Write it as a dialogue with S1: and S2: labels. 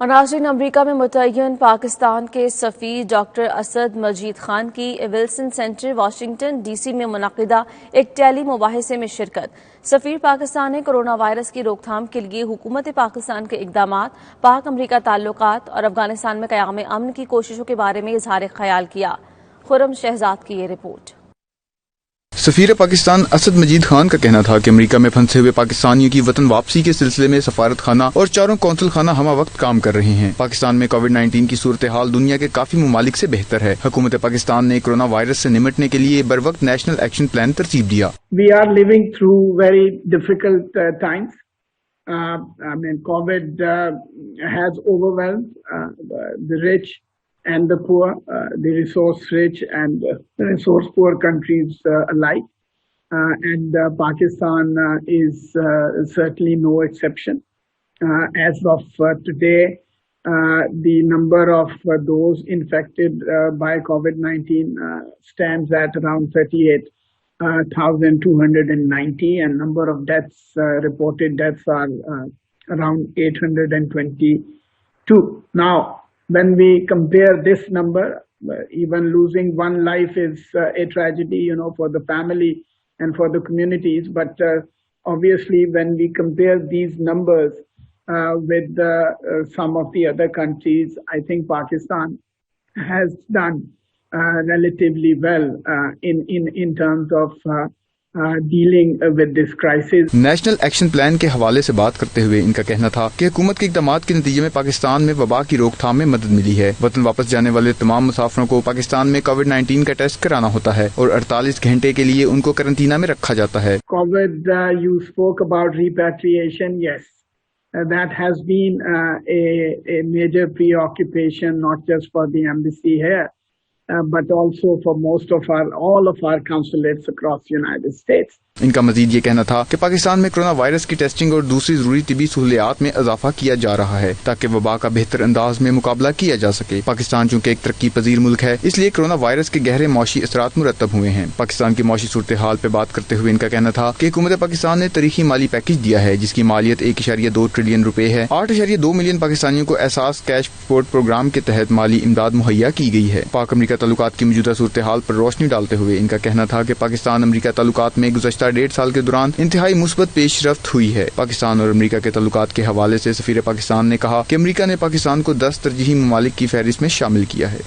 S1: और नाज़रीन, अमरीका में मुतय्यन पाकिस्तान के सफ़ीर डॉक्टर असद मजीद खान की विल्सन सेंटर वाशिंगटन DC में मुनक़िदा एक टेली मुबाहिसे में शिरकत। सफ़ीर पाकिस्तान ने कोरोना वायरस की रोकथाम के लिए हुकूमत पाकिस्तान के इक़दामात, पाक अमरीका ताल्लुकात और अफगानिस्तान में क़याम अमन की कोशिशों के बारे में इज़हार ख्याल किया। खुर्रम शहजाद की ये रिपोर्ट।
S2: सफीर पाकिस्तान असद मजीद खान का कहना था कि अमेरिका में फंसे हुए पाकिस्तानियों की वतन वापसी के सिलसिले में सफारत खाना और चारों कौंसल खाना हमा वक्त काम कर रहे हैं। पाकिस्तान में कोविड-19 की सूरत हाल दुनिया के काफी ममालिक से बेहतर है। हुकूमत पाकिस्तान ने कोरोना वायरस से निपटने के लिए बर वक्त नेशनल एक्शन प्लान तरतीब दिया।
S3: We are living through very difficult times. COVID has overwhelmed the rich and the poor, the resource rich and resource poor countries alike. And Pakistan is certainly no exception. As of today, the number of those infected by COVID-19 stands at around 38,290, and number of deaths, reported deaths, are around 822. Now, when we compare this number, even losing one life is a tragedy, for the family and for the communities. But obviously, when we compare these numbers with some of the other countries, I think Pakistan has done relatively well in terms of dealing with this crisis.
S2: National action plan के हवाले से बात करते हुए इनका कहना था कि हुकूमत के इक़दामात के नतीजे में पाकिस्तान में वबा की रोकथाम में मदद मिली है। वतन वापस जाने वाले तमाम मुसाफिरों को पाकिस्तान में कोविड-19 का टेस्ट कराना होता है और 48 घंटे के लिए उनको क्वारंटीना में रखा जाता है।
S3: COVID, you spoke about repatriation. Yes, that has been a major preoccupation, not just for the embassy here, but also for all of our consulates across the United States.
S2: इनका मजीद ये कहना था कि पाकिस्तान में कोरोना वायरस की testing और दूसरी जरूरी तिबी सहूलियात में इजाफा किया जा रहा है ताकि वबा का बेहतर अंदाज में मुकाबला किया जा सके। पाकिस्तान चूँकि एक तरक्की पजीर मुल्क है, इसलिए कोरोना वायरस के गहरे मौशी असरात मुरतब हुए हैं। पाकिस्तान की मौशी सूरत हाल पे बात करते हुए इनका कहना था कि हुकूमत पाकिस्तान ने तारीखी माली पैकेज दिया है जिसकी मालियत 1.2 ट्रिलियन रुपए है। 8.2 मिलियन पाकिस्तानियों को एहसास कैश सपोर्ट प्रोग्राम के तहत माली इमदाद मुहैया की गई है। पाक अमरीका ताल्लुकात की मौजूदा सूरत हाल पर रोशनी डालते हुए इनका कहना था कि पाकिस्तान अमरीका ताल्लुकात में गुज़श्ता 1.5 साल के दौरान इंतहाई मुस्बत पेशरफ्त हुई है। पाकिस्तान और अमरीका के ताल्लुकात के हवाले से सफीर पाकिस्तान ने कहा कि अमरीका ने पाकिस्तान को 10 तरजीही ममालिक की फहरिस्त में शामिल किया है।